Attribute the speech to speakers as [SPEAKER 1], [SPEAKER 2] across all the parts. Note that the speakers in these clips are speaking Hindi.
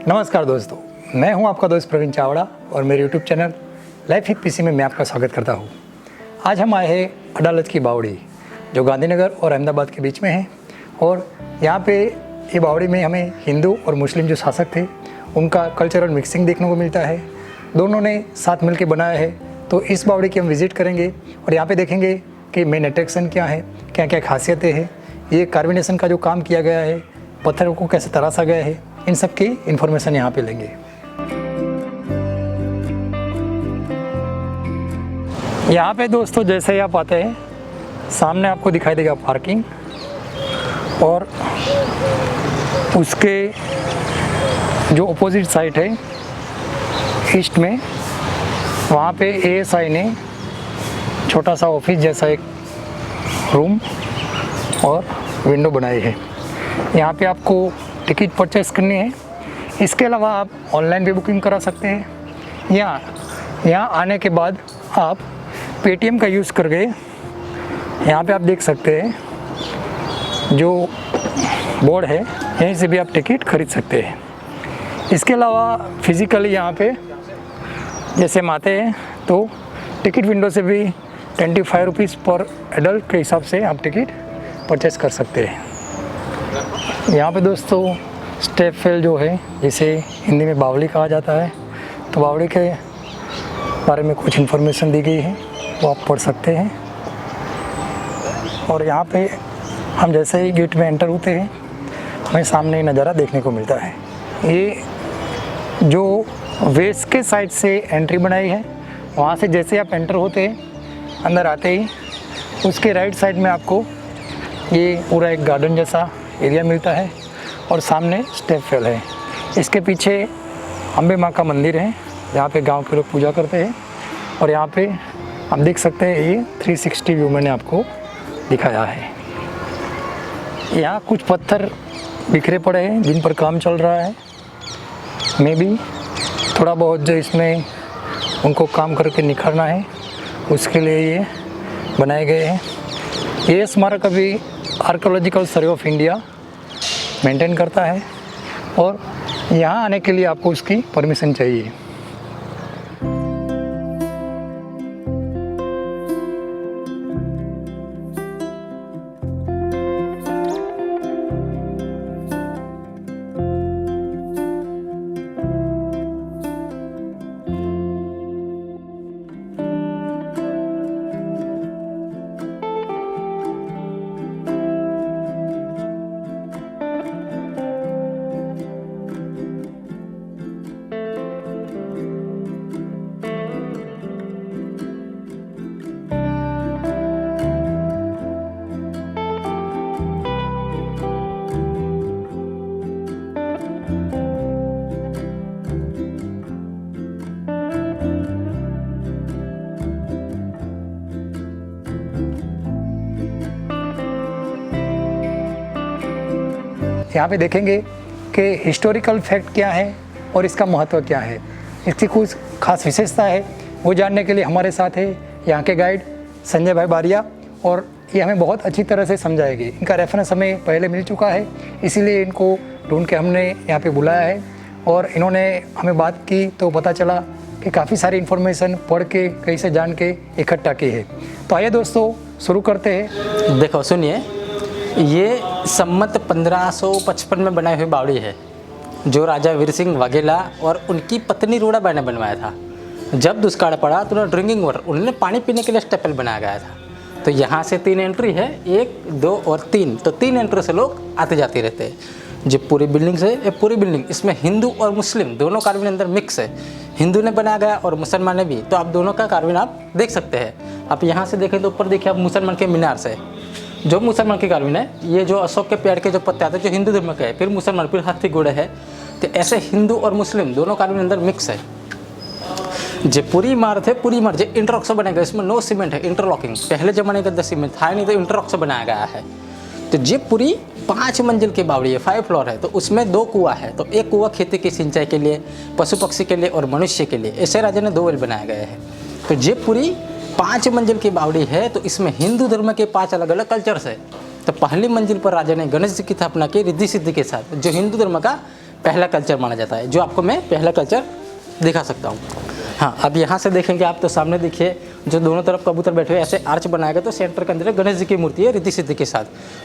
[SPEAKER 1] नमस्कार दोस्तों, मैं हूं आपका दोस्त प्रवीण चावड़ा और मेरे YouTube channel life with PC में मैं आपका स्वागत करता हूं। आज हम आए हैं अडालज की बावड़ी, जो गांधीनगर और अहमदाबाद के बीच में है। और यहाँ पे ये बावड़ी में हमें हिंदू और मुस्लिम जो शासक थे उनका कल्चरल मिक्सिंग देखने को मिलता है। दोनों ने साथ मिलकर बनाया है। तो इस बावड़ी की हम विज़िट करेंगे और यहाँ पे देखेंगे कि मेन अट्रैक्शन क्या है, क्या क्या खासियतें हैं, ये कार्बोनेशन का जो काम किया गया है, पत्थरों को कैसे तराशा गया है, इन सब की इन्फॉर्मेशन यहाँ पे लेंगे। यहाँ पे दोस्तों जैसे ही आप आते हैं सामने आपको दिखाई देगा पार्किंग, और उसके जो अपोजिट साइड है ईस्ट में, वहाँ पे एएसआई ने छोटा सा ऑफिस जैसा एक रूम और विंडो बनाई है। यहाँ पे आपको टिकट परचेस करनी है। इसके अलावा आप ऑनलाइन भी बुकिंग करा सकते हैं। यहाँ आने के बाद आप पेटीएम का यूज़ करके यहाँ पे आप देख सकते हैं जो बोर्ड है, यहीं से भी आप टिकट खरीद सकते हैं। इसके अलावा फिज़िकली यहाँ पे जैसे हम आते हैं तो टिकट विंडो से भी 25 रुपीज़ पर एडल्ट के हिसाब से आप टिकट परचेस कर सकते हैं। यहाँ पे दोस्तों स्टेप फेल जो है, जिसे हिंदी में बावड़ी कहा जाता है, तो बावड़ी के बारे में कुछ इन्फॉर्मेशन दी गई है, वो आप पढ़ सकते हैं। और यहाँ पे हम जैसे ही गेट में एंटर होते हैं हमें सामने नज़ारा देखने को मिलता है। ये जो वेस्ट के साइड से एंट्री बनाई है, वहाँ से जैसे आप एंटर होते हैं अंदर आते ही उसके राइट साइड में आपको ये पूरा एक गार्डन जैसा एरिया मिलता है और सामने स्टेप फेल है। इसके पीछे अम्बे माँ का मंदिर है, जहाँ पे गांव के लोग पूजा करते हैं। और यहाँ पे आप देख सकते हैं ये 360 व्यू मैंने आपको दिखाया है। यहाँ कुछ पत्थर बिखरे पड़े हैं जिन पर काम चल रहा है। मे बी थोड़ा बहुत जो इसमें उनको काम करके निखारना है, उसके लिए ये बनाए गए हैं। ये स्मारक अभी archaeological survey of India maintain करता है और यहाँ आने के लिए आपको उसकी परमिशन चाहिए। यहाँ पे देखेंगे कि हिस्टोरिकल फैक्ट क्या है और इसका महत्व क्या है, इसकी कुछ खास विशेषता है, वो जानने के लिए हमारे साथ है यहाँ के गाइड संजय भाई बारिया, और ये हमें बहुत अच्छी तरह से समझाएगी। इनका रेफरेंस हमें पहले मिल चुका है, इसीलिए इनको ढूंढ के हमने यहाँ पे बुलाया है। और इन्होंने हमें बात की तो पता चला कि काफ़ी सारी इन्फॉर्मेशन पढ़ के कहीं से जान के इकट्ठा की है। तो आइए दोस्तों शुरू करते हैं।
[SPEAKER 2] देखो सुनिए, ये सम्मत 1555 में बनाई हुई बावड़ी है, जो राजा वीर सिंह वाघेला और उनकी पत्नी रूड़ाबाई ने बनवाया था। जब दुष्काल पड़ा तो उन्होंने ड्रिंकिंग वाटर, उन्होंने पानी पीने के लिए स्टेपल बनाया गया था। तो यहाँ से 3 एंट्री है, 1, 2 और 3। तो 3 एंट्री से लोग आते जाते रहते हैं। जो पूरी बिल्डिंग से, ये पूरी बिल्डिंग इसमें हिंदू और मुस्लिम दोनों कार्विन अंदर मिक्स है। हिंदू ने बनाया गया और मुसलमान ने भी, तो आप दोनों का कार्विन आप देख सकते हैं। आप यहाँ से देखें तो ऊपर देखिए आप मुसलमान के मीनार से, जो मुसलमान की कार्विन है, ये जो अशोक के पेड़ के जो पत्ते आते हैं जो हिंदू धर्म के है, फिर मुसलमान, फिर हाथी घोड़े है। तो ऐसे हिंदू और मुस्लिम दोनों कार्विन अंदर मिक्स है। जो पूरी इमारत है, पूरी इमारत जो इंटरलॉक से बनाया गया, इसमें नो सीमेंट है, इंटरलॉकिंग। पहले जमाने का सीमेंट था नहीं, तो इंटरलॉक से बनाया गया है। तो ये पूरी 5 मंजिल की बावड़ी है, 5 फ्लोर है। तो उसमें 2 कुआं है। तो एक कुआं खेती की सिंचाई के लिए, पशु पक्षी के लिए और मनुष्य के लिए, ऐसे राजा ने 2 वेल बनाए गए हैं। तो ये पूरी 5 मंजिल की बावड़ी है। तो इसमें हिंदू धर्म के 5 अलग अलग कल्चर्स है। तो पहली मंजिल पर राजा ने गणेश जी की स्थापना की रिद्धि सिद्धि के साथ, जो हिंदू धर्म का पहला कल्चर माना जाता है, जो आपको मैं पहला कल्चर दिखा सकता हूँ। हाँ, अब यहाँ से देखेंगे आप तो सामने देखिए जो दोनों तरफ कबूतर बैठे हुए ऐसे आर्च बनाया गया, तो सेंटर के अंदर गणेश जी की मूर्ति है रिद्धि सिद्धि के साथ,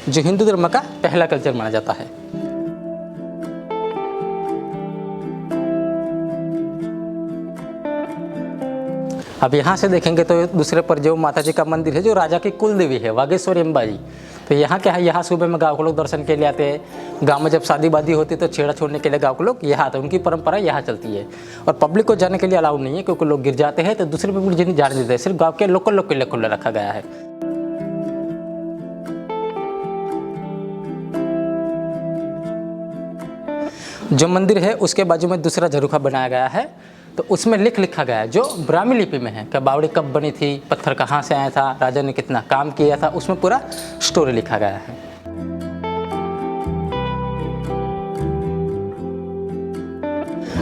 [SPEAKER 2] जो हिंदू धर्म का पहला कल्चर माना जाता है। अब यहाँ से देखेंगे तो दूसरे पर जो माता जी का मंदिर है, जो राजा की कुल देवी है वागेश्वरी अम्बा जी। तो यहाँ क्या है, यहाँ सुबह में गाँव के लोग दर्शन के लिए आते हैं। गाँव में जब शादी वादी होती है तो छेड़ा छोड़ने के लिए गाँव के लोग यहाँ आते हैं, उनकी परंपरा यहाँ चलती है। और पब्लिक को जाने के लिए अलाउ नहीं है, क्योंकि लोग गिर जाते हैं, तो दूसरे पब्लिक जिन्हें जाने देते हैं, सिर्फ गाँव के लोकल लोग के लिए खुला रखा गया है। जो मंदिर है उसके बाजू में दूसरा झरोखा बनाया गया है, तो उसमें लिखा गया है जो ब्राह्मी लिपि में है कि बावड़ी कब बनी थी, पत्थर कहाँ से आया था, राजा ने कितना काम किया था, उसमें पूरा स्टोरी लिखा गया है।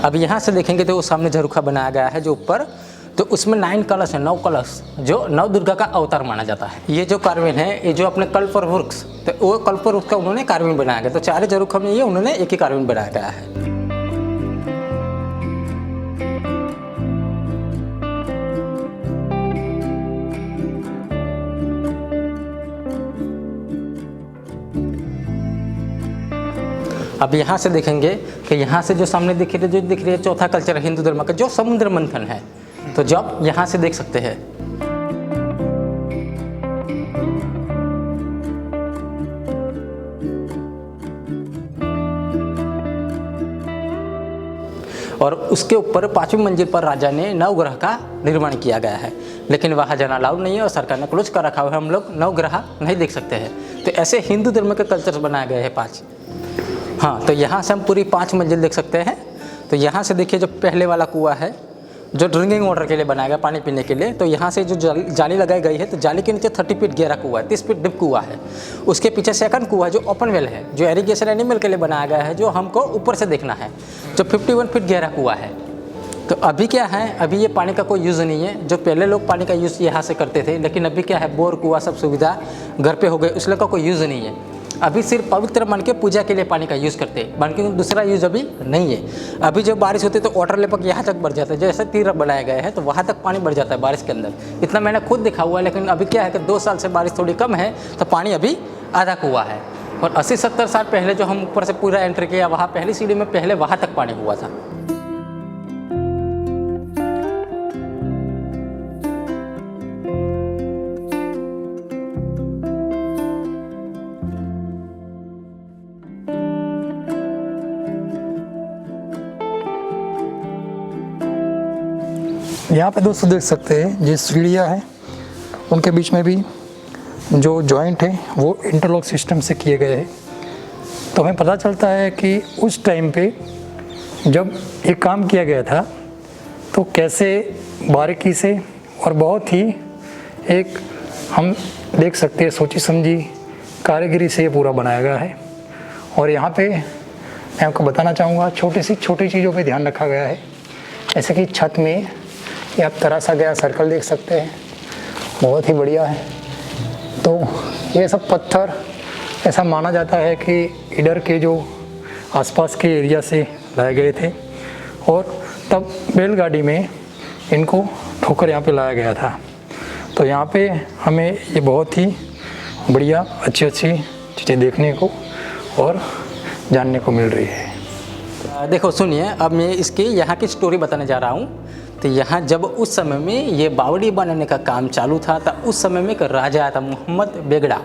[SPEAKER 2] अब यहाँ से देखेंगे तो वो सामने झरोखा बनाया गया है जो ऊपर, तो उसमें 9 कलश है, 9 कलश, जो नव दुर्गा का अवतार माना जाता है। ये जो कार्विन है, ये जो अपने कल्प वृक्ष, तो वो कल्प वृक्ष का उन्होंने कार्विन बनाया गया, तो 4 झरोखा में ये उन्होंने एक ही कार्विन बनाया गया है। अब यहाँ से देखेंगे कि यहाँ से जो सामने दिख रही है चौथा कल्चर है हिंदू धर्म का, जो समुद्र मंथन है, तो जो आप यहाँ से देख सकते हैं। और उसके ऊपर 5वीं मंजिल पर राजा ने नवग्रह का निर्माण किया गया है, लेकिन वहाँ जाना अलाउड नहीं है और सरकार ने क्लोज कर रखा हुआ है, हम लोग नवग्रह नहीं देख सकते हैं। तो ऐसे हिंदू धर्म के कल्चर्स बनाए गए हैं 5। हाँ, तो यहाँ से हम पूरी 5 मंजिल देख सकते हैं। तो यहाँ से देखिए जो पहले वाला कुआं है, जो ड्रिंकिंग वाटर के लिए बनाया गया, पानी पीने के लिए, तो यहाँ से जो जाली लगाई गई है, तो जाली के नीचे 30 फीट गहरा कुआं है, 30 फीट डीप कुआं है। उसके पीछे सेकंड कुआं जो ओपन वेल है, जो एरीगेशन एनिमल के लिए बनाया गया है, जो हमको ऊपर से देखना है, जो 51 फीट गहरा कुआं है। तो अभी क्या है, अभी ये पानी का कोई यूज़ नहीं है। जो पहले लोग पानी का यूज़ यहाँ से करते थे, लेकिन अभी क्या है, बोर कुआं सब सुविधा घर पे हो गई, उसका कोई यूज़ नहीं है। अभी सिर्फ पवित्र मान के पूजा के लिए पानी का यूज़ करते हैं, बाकी दूसरा यूज़ अभी नहीं है। अभी जब बारिश होती है तो वाटर लेवल यहाँ तक बढ़ जाता है, जैसे तीर बनाया गया है, तो वहाँ तक पानी बढ़ जाता है बारिश के अंदर। इतना मैंने खुद देखा हुआ है। लेकिन अभी क्या है कि 2 साल से बारिश थोड़ी कम है, तो पानी अभी आधा कुआं है। और 80-70 साल पहले जो हम ऊपर से पूरा एंट्री किया, वहाँ पहली सीढ़ी में पहले वहाँ तक पानी हुआ था।
[SPEAKER 1] यहाँ पे दोस्तों देख सकते हैं जो सीढ़ियाँ हैं, उनके बीच में भी जो जॉइंट है वो इंटरलॉक सिस्टम से किए गए हैं। तो हमें पता चलता है कि उस टाइम पे जब ये काम किया गया था, तो कैसे बारीकी से और बहुत ही एक हम देख सकते हैं सोची समझी कारीगरी से ये पूरा बनाया गया है। और यहाँ पे मैं आपको बताना चाहूँगा, छोटी चीज़ों पे ध्यान रखा गया है। जैसे कि छत में ये आप तरासा गया सर्कल देख सकते हैं, बहुत ही बढ़िया है। तो ये सब पत्थर ऐसा माना जाता है कि इधर के जो आसपास के एरिया से लाए गए थे, और तब बैलगाड़ी में इनको ठोकर यहाँ पे लाया गया था। तो यहाँ पे हमें ये बहुत ही बढ़िया अच्छी चीज़ें देखने को और जानने को मिल रही है।
[SPEAKER 2] देखो सुनिए, अब मैं इसकी यहाँ की स्टोरी बताने जा रहा हूँ। तो यहाँ जब उस समय में ये बावड़ी बनाने का काम चालू था, तो उस समय में एक राजा आया था मोहम्मद बेगड़ा,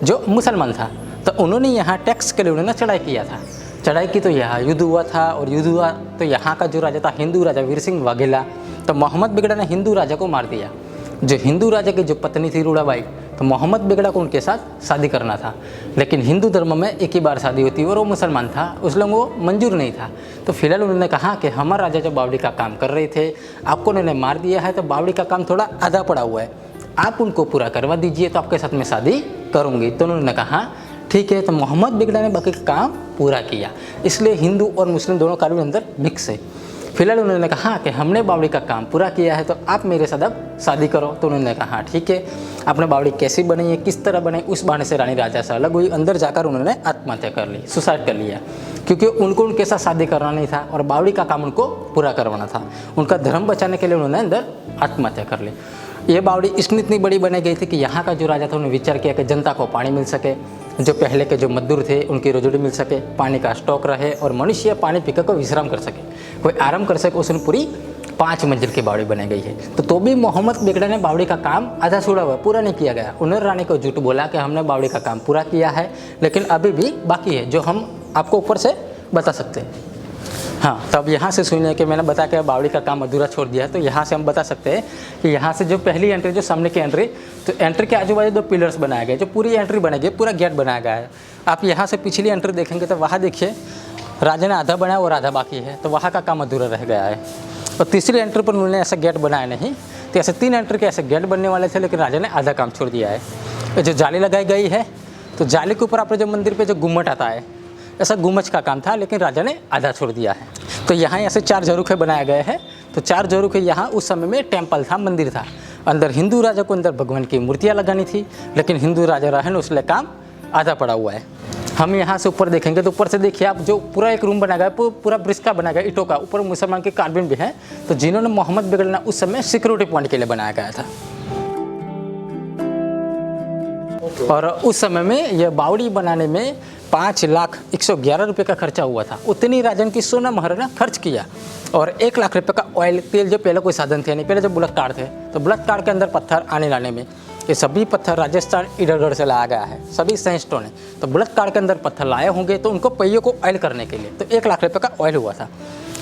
[SPEAKER 2] जो मुसलमान था। तो उन्होंने यहाँ टैक्स के लिए उन्होंने चढ़ाई किया था। चढ़ाई की तो यहाँ युद्ध हुआ था, और युद्ध हुआ तो यहाँ का जो राजा था हिंदू राजा वीर सिंह वाघेला, तो मोहम्मद बेगड़ा ने हिंदू राजा को मार दिया। जो हिंदू राजा की जो पत्नी थी रूड़ाबाई, तो मोहम्मद बेगड़ा को उनके साथ शादी करना था। लेकिन हिंदू धर्म में एक ही बार शादी होती है, और वो मुसलमान था, उस लोगों को मंजूर नहीं था। तो फिलहाल उन्होंने कहा कि हमारा राजा जो बावड़ी का काम कर रहे थे, आपको उन्होंने मार दिया है, तो बावड़ी का काम थोड़ा आधा पड़ा हुआ है, आप उनको पूरा करवा दीजिए, तो आपके साथ मैं शादी करूँगी। तो उन्होंने कहा ठीक है। तो मोहम्मद बेगड़ा ने बाकी का काम पूरा किया। इसलिए हिंदू और मुस्लिम दोनों कार्यों अंदर मिक्स है। फिलहाल उन्होंने कहा कि हमने बावड़ी का काम पूरा किया है, तो आप मेरे साथ अब शादी करो। तो उन्होंने कहा ठीक है। आपने बावड़ी कैसी बनी है, किस तरह बनी, उस बहाने से रानी राजा से अलग हुई। अंदर जाकर उन्होंने आत्महत्या कर ली, सुसाइड कर लिया। क्योंकि उनको उनके साथ शादी करना नहीं था और बावड़ी का काम उनको पूरा करवाना था। उनका धर्म बचाने के लिए उन्होंने अंदर आत्महत्या कर ली। ये बावड़ी इसलिए इतनी बड़ी बनाई गई थी कि यहाँ का जो राजा था उन्होंने विचार किया कि जनता को पानी मिल सके, जो पहले के जो मजदूर थे उनकी रोजगारी मिल सके, पानी का स्टॉक रहे और मनुष्य पानी पीकर को विश्राम कर सके, कोई आराम कर सके। उसने पूरी 5 मंजिल की बावड़ी बनाई गई है। तो भी मोहम्मद बेगड़ा ने बावड़ी का काम आधा छोड़ा हुआ, पूरा नहीं किया गया। उन्होंने रानी को झूठ बोला कि हमने बावड़ी का काम पूरा किया है, लेकिन अभी भी बाकी है जो हम आपको ऊपर से बता सकते हैं। हाँ, तब यहाँ से सुनिए कि मैंने बता के बावड़ी का काम अधूरा छोड़ दिया है। तो यहाँ से हम बता सकते हैं कि यहाँ से जो पहली एंट्री, जो सामने की एंट्री, तो एंट्री के आजू बाजू 2 पिलर्स बनाए गए, जो पूरी एंट्री बनेगी, पूरा गेट बनाया गया है। आप यहाँ से पिछली एंट्री देखेंगे तो वहाँ देखिए राजा ने आधा बनाया और आधा बाकी है, तो वहाँ का काम अधूरा रह गया है। और तीसरी एंट्री पर उन्होंने ऐसा गेट बनाया नहीं, तो ऐसे 3 एंट्री के ऐसे गेट बनने वाले थे, लेकिन राजा ने आधा काम छोड़ दिया है। जो जाली लगाई गई है, तो जाली के ऊपर आपने जो मंदिर पे जो गुम्मट आता है, ऐसा गुम्मच का काम था, लेकिन राजा ने आधा छोड़ दिया है। तो यहाँ ऐसे 4 झरोखे बनाए गए हैं। तो 4 झरोखे यहाँ उस समय में टेम्पल था, मंदिर था। अंदर हिंदू राजा को अंदर भगवान की मूर्तियाँ लगानी थी, लेकिन हिंदू राजा रहे न, उसलिए काम आधा पड़ा हुआ है। हम यहाँ से ऊपर देखेंगे तो ऊपर से देखिए आप, जो पूरा एक रूम बनाया गया, पूरा ब्रिज का बनाया गया ईंटों का, ऊपर मुसलमान के कार्बिन भी हैं, तो जिन्होंने मोहम्मद बेगड़ा ने उस समय सिक्योरिटी पॉइंट के लिए बनाया गया था। और उस समय में यह बावड़ी बनाने में 5,111 रुपये का खर्चा हुआ था। उतनी राजन की सोना महर ने खर्च किया। और 1 लाख रुपये का ऑयल तेल, जो पहले कोई साधन थे नहीं, पहले जो बुलेट कार थे, तो बुलेट कार के अंदर पत्थर आने लाने में, ये सभी पत्थर राजस्थान इधर से लाया गया है, सभी सैंडस्टोन है। तो बुलेट कार के अंदर पत्थर लाए होंगे, तो उनको पहियों को ऑयल करने के लिए, तो 1 लाख रुपये का ऑयल हुआ था।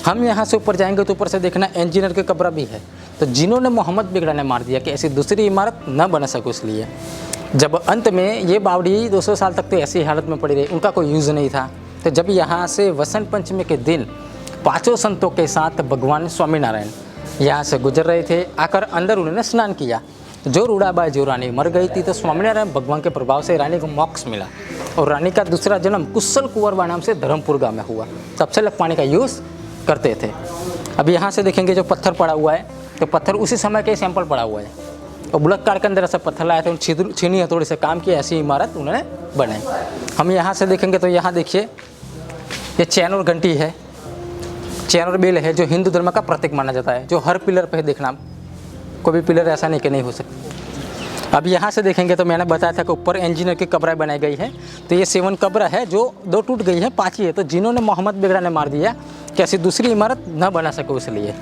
[SPEAKER 2] हम यहाँ से ऊपर जाएंगे तो ऊपर से देखना इंजीनियर के कब्र भी है, तो जिन्होंने मोहम्मद बेगड़ा ने मार दिया कि ऐसी दूसरी इमारत न बन सके, इसलिए जब अंत में ये बावड़ी 200 साल तक तो ऐसी हालत में पड़ी रही, उनका कोई यूज़ नहीं था। तो जब यहाँ से वसंत पंचमी के दिन 5 संतों के साथ भगवान स्वामीनारायण यहाँ से गुजर रहे थे, आकर अंदर उन्होंने स्नान किया। जो रूड़ाबाई जो रानी मर गई थी, तो स्वामीनारायण भगवान के प्रभाव से रानी को मोक्ष मिला और रानी का दूसरा जन्म कुशल कुंवरबा नाम से धर्मपुर गाँव में हुआ। तब से लोग पानी का यूज़ करते थे। अब यहाँ से देखेंगे जो पत्थर पड़ा हुआ है, तो पत्थर उसी समय के सैंपल पड़ा हुआ है, और बुलेट कार के अंदर ऐसा पत्थर लाया था, उन छीनी हथौड़ी से काम किया, ऐसी इमारत उन्होंने बनाई। हम यहाँ से देखेंगे तो यहाँ देखिए ये चैन और घंटी है, चैन और बेल है, जो हिंदू धर्म का प्रतीक माना जाता है, जो हर पिलर पे देखना, कोई भी पिलर ऐसा नहीं कि नहीं हो सकता। अब यहाँ से देखेंगे तो मैंने बताया था कि ऊपर इंजीनियर की कब्रें बनाई गई है, तो ये 7 कब्र है, जो 2 टूट गई है, 5 ही है। तो जिन्होंने मोहम्मद बेगड़ा ने मार दिया कि ऐसी दूसरी इमारत न बना सके, इसलिए।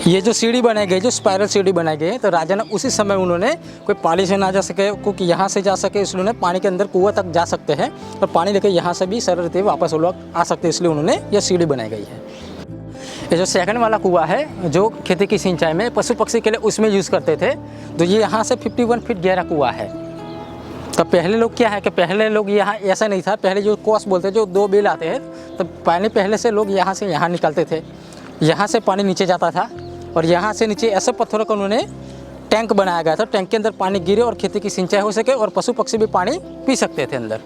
[SPEAKER 2] ये जो सीढ़ी बनाई गई, जो स्पाइरल सीढ़ी बनाई गई है, तो राजा ने उसी समय उन्होंने कोई पानी से ना जा सके, क्योंकि यहाँ से जा सके, इसलिए उन्होंने पानी के अंदर कुआं तक जा सकते हैं और पानी लेके यहाँ से भी सरल रीते वापस वो लोग आ सकते हैं, इसलिए उन्होंने यह सीढ़ी बनाई गई है। ये जो सेकंड वाला कुआं है, जो खेती की सिंचाई में पशु पक्षी के लिए उसमें यूज़ करते थे, तो ये यहाँ से 51 फीट गहरा कुआं है। तो पहले लोग क्या है कि पहले लोग यहाँ ऐसा नहीं था, पहले जो कोस बोलते हैं, जो 2 बेल आते हैं, तो पानी पहले से लोग यहाँ से यहाँ निकालते थे, यहाँ से पानी नीचे जाता था और यहाँ से नीचे ऐसे पत्थरों का उन्होंने टैंक बनाया गया था। टैंक के अंदर पानी गिरे और खेती की सिंचाई हो सके और पशु पक्षी भी पानी पी सकते थे अंदर।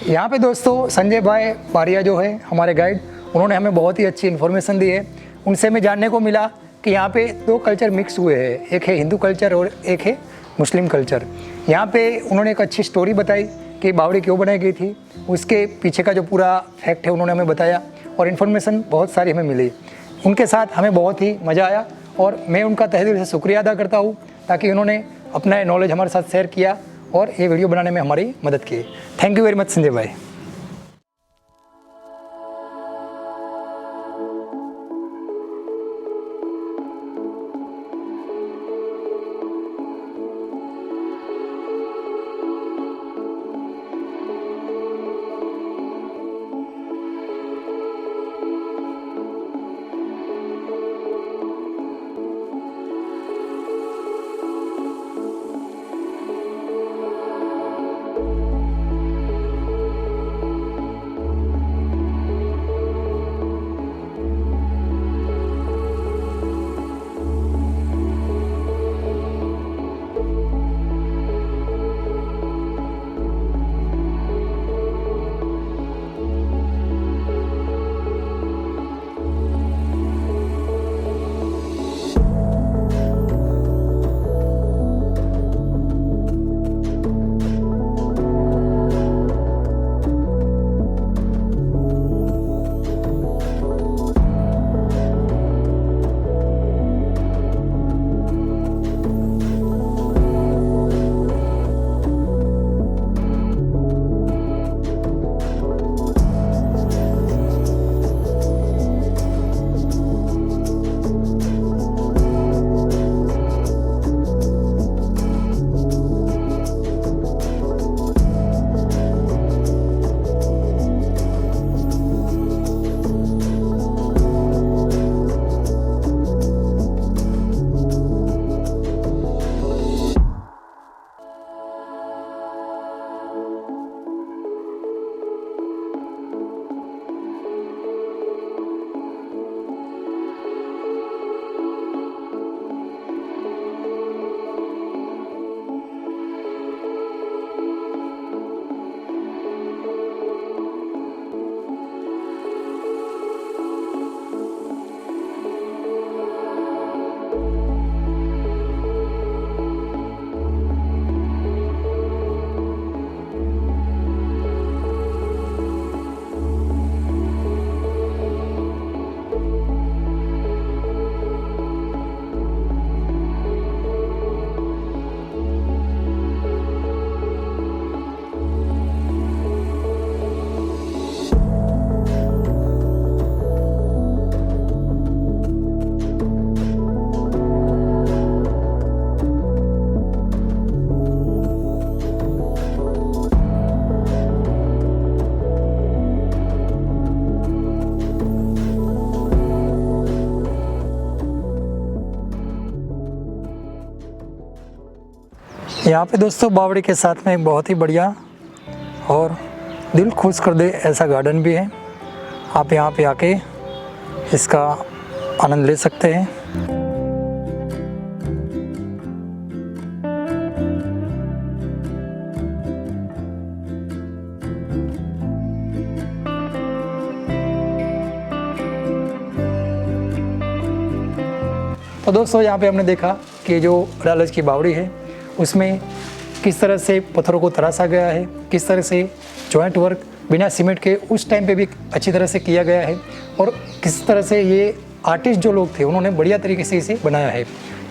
[SPEAKER 1] यहाँ पे दोस्तों संजय भाई बारिया जो है हमारे गाइड, उन्होंने हमें बहुत ही अच्छी इन्फॉर्मेशन दी है। उनसे हमें जानने को मिला कि यहाँ पे 2 कल्चर मिक्स हुए हैं, एक है हिंदू कल्चर और एक है मुस्लिम कल्चर। यहाँ पे उन्होंने एक अच्छी स्टोरी बताई कि बावड़ी क्यों बनाई गई थी, उसके पीछे का जो पूरा फैक्ट है उन्होंने हमें बताया और इन्फॉर्मेशन बहुत सारी हमें मिली। उनके साथ हमें बहुत ही मज़ा आया और मैं उनका तहे दिल से शुक्रिया अदा करता हूँ, ताकि उन्होंने अपना नॉलेज हमारे साथ शेयर किया और ये वीडियो बनाने में हमारी मदद की। Thank you very much Sanjay भाई। यहाँ पे दोस्तों बावड़ी के साथ में एक बहुत ही बढ़िया और दिल खुश कर दे ऐसा गार्डन भी है। आप यहाँ पे आके इसका आनंद ले सकते हैं। तो दोस्तों यहाँ पे हमने देखा कि जो अडालज की बावड़ी है उसमें किस तरह से पत्थरों को तराशा गया है, किस तरह से जॉइंट वर्क बिना सीमेंट के उस टाइम पे भी अच्छी तरह से किया गया है, और किस तरह से ये आर्टिस्ट जो लोग थे उन्होंने बढ़िया तरीके से इसे बनाया है।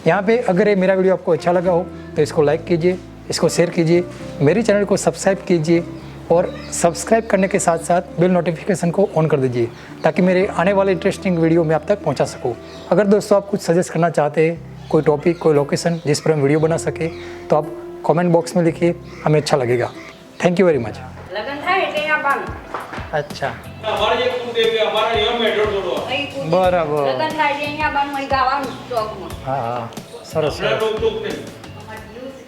[SPEAKER 1] यहाँ पे अगर ये मेरा वीडियो आपको अच्छा लगा हो तो इसको लाइक कीजिए, इसको शेयर कीजिए, मेरे चैनल को सब्सक्राइब कीजिए और सब्सक्राइब करने के साथ साथ बेल नोटिफिकेशन को ऑन कर दीजिए ताकि मेरे आने वाले इंटरेस्टिंग वीडियो मैं आप तक पहुंचा सकूं। अगर दोस्तों आप कुछ सजेस्ट करना चाहते हैं, कोई टॉपिक, कोई लोकेशन जिस पर हम वीडियो बना सके, तो आप कमेंट बॉक्स में लिखिए, हमें अच्छा लगेगा। Thank you very much.
[SPEAKER 3] લગન થાય એટલે અહીંયા બાંધ.
[SPEAKER 1] अच्छा,
[SPEAKER 4] हमारे एक कुंडे पे हमारा नियम है जोड़ जोड़ो
[SPEAKER 3] અહીં કૂદી.
[SPEAKER 1] બરાબર.
[SPEAKER 3] લગન થાય એટલે અહીંયા બાંધ, અહીં ગાવાનું ચોકમાં.
[SPEAKER 1] हाँ हाँ, सरस
[SPEAKER 4] अपना लोग तो नहीं